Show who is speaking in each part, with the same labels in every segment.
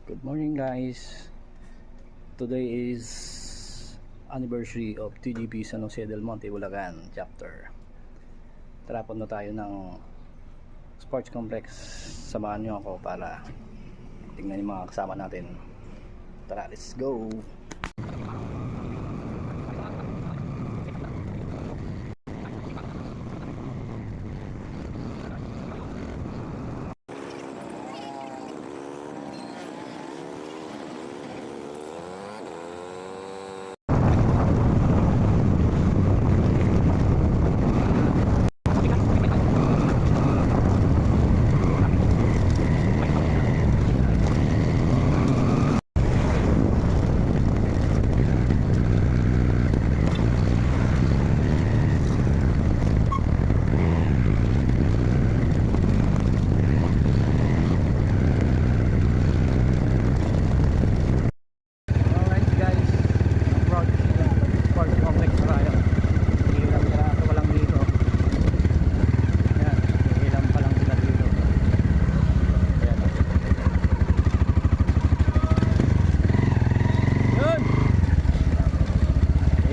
Speaker 1: Good morning guys. Today is anniversary of TGP San Jose del Monte, Bulacan chapter. Tara, punta tayo ng sports complex. Samahan nyo ako para tingnan yung mga kasama natin. Tara, let's go.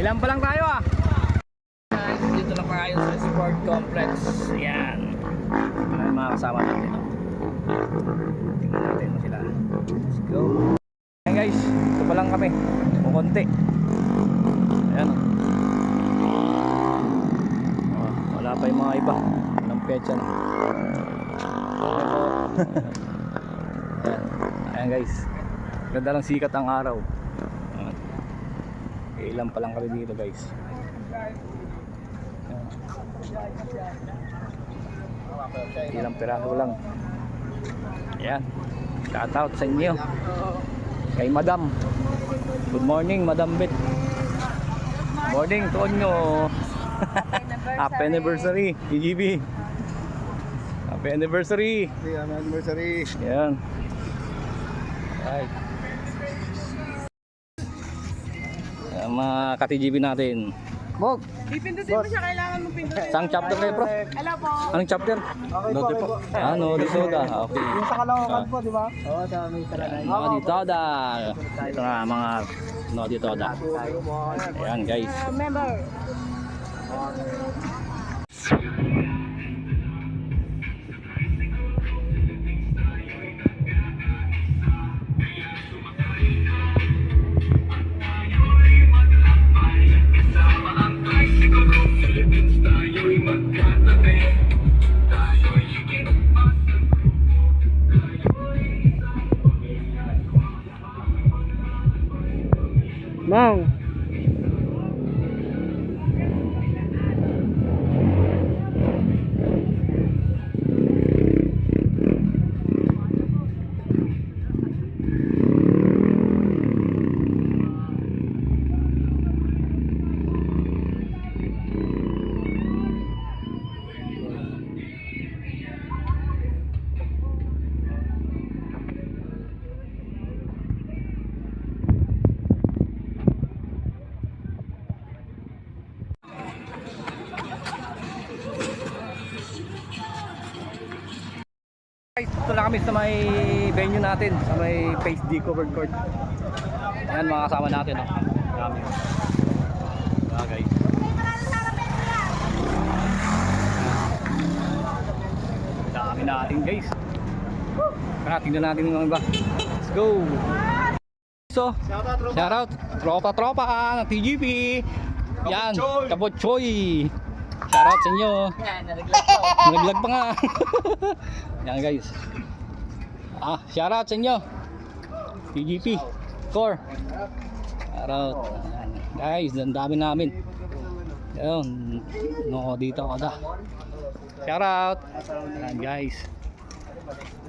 Speaker 1: Ilan pa lang tayo ah. Dito lang tayo sa sport complex. Ayan. May mga kasama natin. Tingnan natin mo sila. Let's go. Ayan guys, ito pa lang kami. Kukunti. Ayan. Wala pa yung mga iba. Walang petsa na. Ayan. Ayan guys. Ganda lang sikat ang araw. Ilan pa lang kami dito guys. Ilang piraso lang. Ayan. Shout out sa inyo. Kay Madam. Good morning Madam Bet. Morning Tonyo. Happy anniversary TGB. Happy anniversary.
Speaker 2: Happy anniversary.
Speaker 1: Ayan. Right. Mga ka-TGB natin. Bog,
Speaker 3: Pipindutin mo siya, kailangan mong pindutin.
Speaker 1: sang chapter kayo bro?
Speaker 3: Hello po.
Speaker 1: Anong chapter?
Speaker 2: Note po.
Speaker 1: Nodi Soda. Okay.
Speaker 2: Yung sa Caloocan po, di ba? Oo, sa may Talanay.
Speaker 1: Nodi Soda. Ito na mga Nodi Soda. Ayan guys.
Speaker 3: Member.
Speaker 2: Mang.
Speaker 1: Ito na kami sa may venue natin, sa may Face D covered court. Ayan mga kasama natin. Dami. Guys. Dami natin guys. Tara, tingnan natin yung mga iba. Let's go. So, shout out tropa ng TGP. Yan, Kabotchoy. Shout out sa inyo. Naglag pa nga. Yan guys. Shout out sa inyo. TGP Core. Shout out. Guys, ang dami namin. Ayun, no dito ako da. Shout out. Yan guys.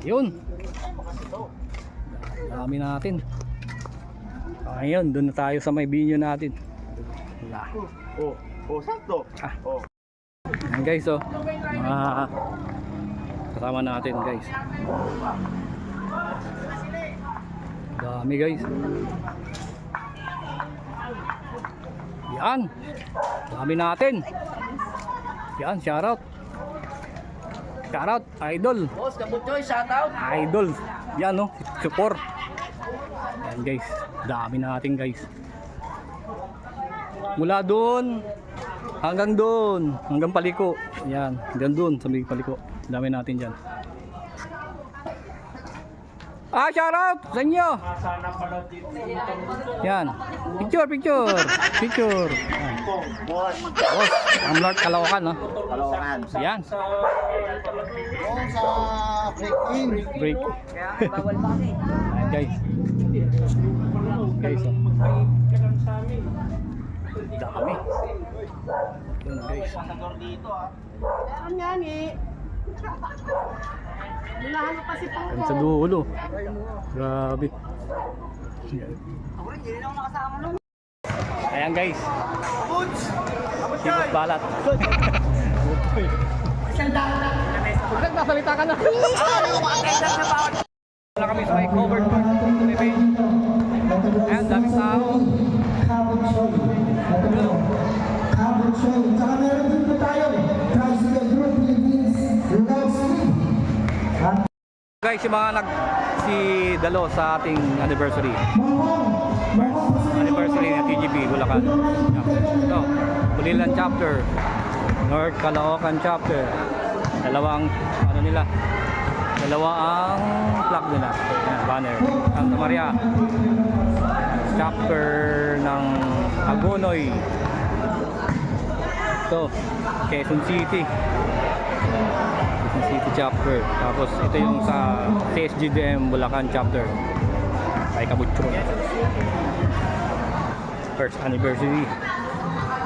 Speaker 1: Yun. Dami natin. Ngayon, doon na tayo sa may venue natin. Wala.
Speaker 2: Sakto.
Speaker 1: Yan guys, oh. Mga kasama natin guys. Dami guys. Yan. Dami natin. Yan, shoutout. Shoutout, idol.
Speaker 3: Boss, Kabutchoy, shout out.
Speaker 1: Idol. Yan, no. Support. Yan guys, dami natin guys. Mula doon hanggang doon, hanggang Paliko. Yan, hanggang doon sa may Paliko. Dami natin dyan. Shoutout sa inyo! Yan. Picture. Yan. Boss, ang Lord Caloocan, no?
Speaker 2: Kalokan.
Speaker 1: Yan.
Speaker 2: Yung sa break-in.
Speaker 1: Break. Ayan guys. Guys, oh. Dami. Yun guys.
Speaker 3: Meron yan eh. Mulahan ko kasi pang
Speaker 1: Yan sa dulo. Grabe. Ayan guys. Sibos balat. Huwag nagsasalita ka na. Wala kami sa may covered park. Ayan, daming tao.
Speaker 4: Tsaka meron din po tayo, Tricycle Group Philippines, Love Speed.
Speaker 1: Guys, yung mga si Dalo sa ating anniversary. Anniversary ng TGP Bulacan. Ito, Bulilan chapter, North Caloocan chapter. Dalawang flag nila. Ayan, banner. Santa Maria chapter ng Agonoy. Ito, Quezon City. Quezon City chapter. Tapos ito yung sa CSGDM Bulacan chapter. Ay Kabutso. First anniversary.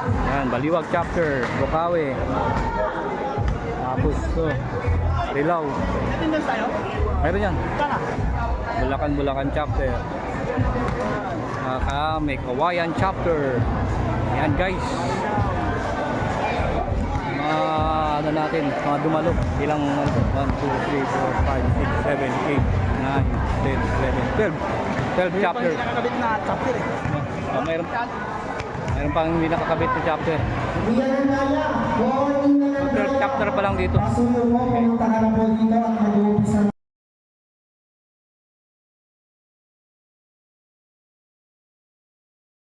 Speaker 1: Yan, Baliwag chapter, Bukawi. Tapos ito, Rilaw. Mayroon yan. Bulacan chapter. May Kawayan chapter. Yan guys. Ano natin, mga dumalo. Ilang 1, 2, 3, 4, 5, 6, 7, 8, 9, 10, 11, 12 chapter.
Speaker 2: Nakakabit na chapter eh.
Speaker 1: Mayroon pang hindi nakakabit na chapter.
Speaker 4: Hindi yan ang kaya, warning na lang
Speaker 1: 12 chapter pa lang dito.
Speaker 4: Pasuyo mo, pumunta ka na po dito at mag-uumpisa